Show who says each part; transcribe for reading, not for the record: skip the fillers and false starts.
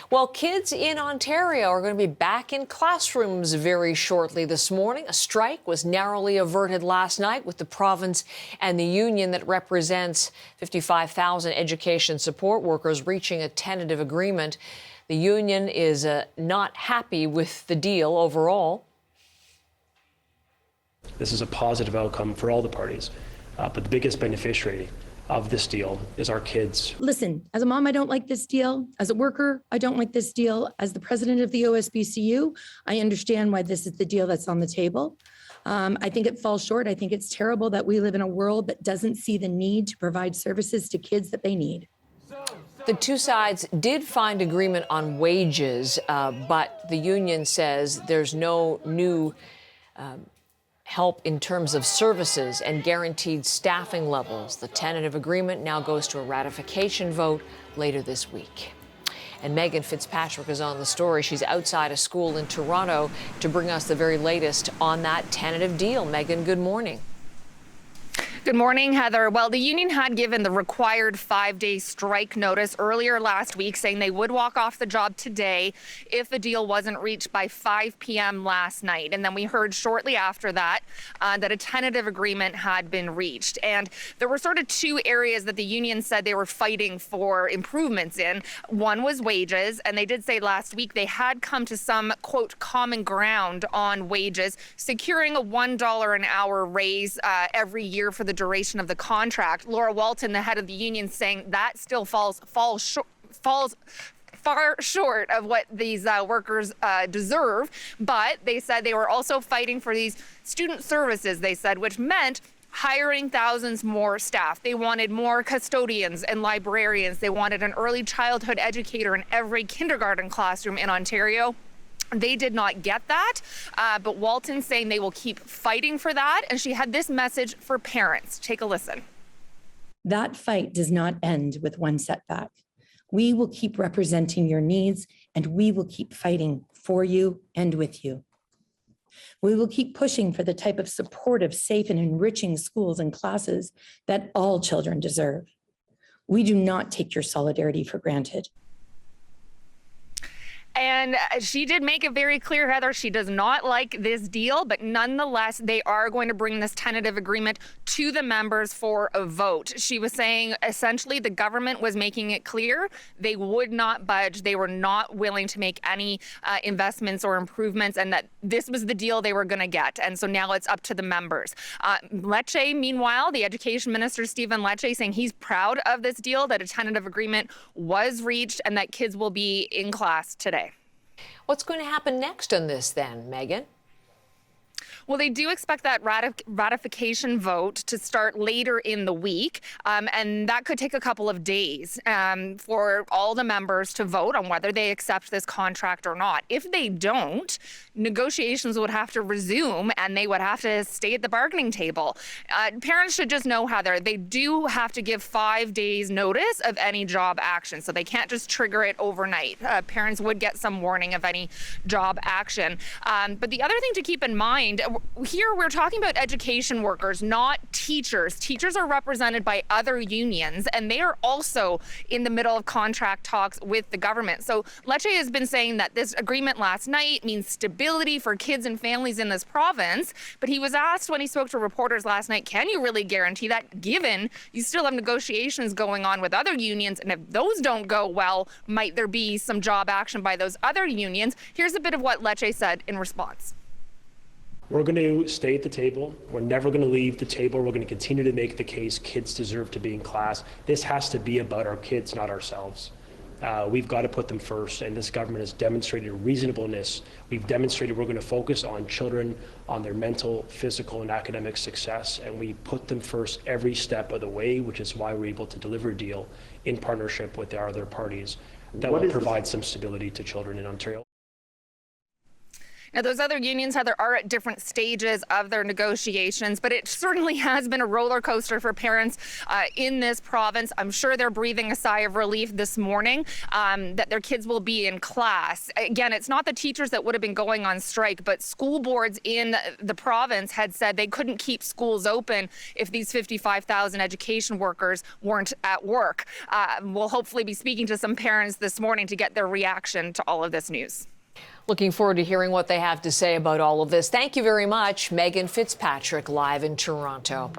Speaker 1: Well, kids in Ontario are going to be back in classrooms very shortly this morning. A strike was narrowly averted last night with the province and the union that represents 55,000 education support workers reaching a tentative agreement. The union is not happy with the deal overall.
Speaker 2: This is a positive outcome for all the parties, but the biggest beneficiary of this deal is our kids.
Speaker 3: Listen, as a mom, I don't like this deal. As a worker, I don't like this deal. As the president of the OSBCU, I understand why this is the deal that's on the table. I think it falls short. I think it's terrible that we live in a world that doesn't see the need to provide services to kids that they need.
Speaker 1: The two sides did find agreement on wages, but the union says there's no new help in terms of services and guaranteed staffing levels. The tentative agreement now goes to a ratification vote later this week. And Megan Fitzpatrick is on the story. She's outside a school in Toronto to bring us the very latest on that tentative deal. Megan, good morning.
Speaker 4: Good morning, Heather. Well, the union had given the required 5-day strike notice earlier last week, saying they would walk off the job today if the deal wasn't reached by 5 p.m. last night. And then we heard shortly after that that a tentative agreement had been reached. And there were sort of two areas that the union said they were fighting for improvements in. One was wages, and they did say last week they had come to some, quote, common ground on wages, securing a $1 an hour raise every year for the duration of the contract. Laura Walton, the head of the union, saying that still falls far short of what these workers deserve. But they said they were also fighting for these student services, they said, which meant hiring thousands more staff. They wanted more custodians and librarians. They wanted an early childhood educator in every kindergarten classroom in Ontario. They did not get that, but Walton's saying they will keep fighting for that. And she had this message for parents. Take a listen.
Speaker 3: That fight does not end with one setback. We will keep representing your needs, and we will keep fighting for you and with you. We will keep pushing for the type of supportive, safe, and enriching schools and classes that all children deserve. We do not take your solidarity for granted.
Speaker 4: And she did make it very clear, Heather, she does not like this deal, but nonetheless, they are going to bring this tentative agreement to the members for a vote. She was saying essentially the government was making it clear they would not budge. They were not willing to make any investments or improvements, and that this was the deal they were going to get. And so now it's up to the members. Lecce, meanwhile, the education minister, Stephen Lecce, saying he's proud of this deal, that a tentative agreement was reached and that kids will be in class today.
Speaker 1: What's going to happen next on this then, Megan?
Speaker 4: Well, they do expect that ratification vote to start later in the week, and that could take a couple of days for all the members to vote on whether they accept this contract or not. If they don't, negotiations would have to resume, and they would have to stay at the bargaining table. Parents should just know, Heather, they do have to give 5 days notice of any job action, so they can't just trigger it overnight. Parents would get some warning of any job action. But the other thing to keep in mind, here we're talking about education workers, not teachers. Teachers are represented by other unions, and they are also in the middle of contract talks with the government. So Lecce has been saying that this agreement last night means stability for kids and families in this province. But he was asked when he spoke to reporters last night, can you really guarantee that, given you still have negotiations going on with other unions? And if those don't go well, might there be some job action by those other unions? Here's a bit of what Lecce said in response.
Speaker 2: We're going to stay at the table. We're never going to leave the table. We're going to continue to make the case kids deserve to be in class. This has to be about our kids, not ourselves. We've got to put them first, and this government has demonstrated reasonableness. We've demonstrated we're going to focus on children, on their mental, physical, and academic success, and we put them first every step of the way, which is why we're able to deliver a deal in partnership with our other parties that will provide some stability to children in Ontario.
Speaker 4: Now, those other unions, Heather, are at different stages of their negotiations, but it certainly has been a roller coaster for parents in this province. I'm sure they're breathing a sigh of relief this morning that their kids will be in class. Again, it's not the teachers that would have been going on strike, but school boards in the province had said they couldn't keep schools open if these 55,000 education workers weren't at work. We'll hopefully be speaking to some parents this morning to get their reaction to all of this news.
Speaker 1: Looking forward to hearing what they have to say about all of this. Thank you very much, Megan Fitzpatrick, live in Toronto.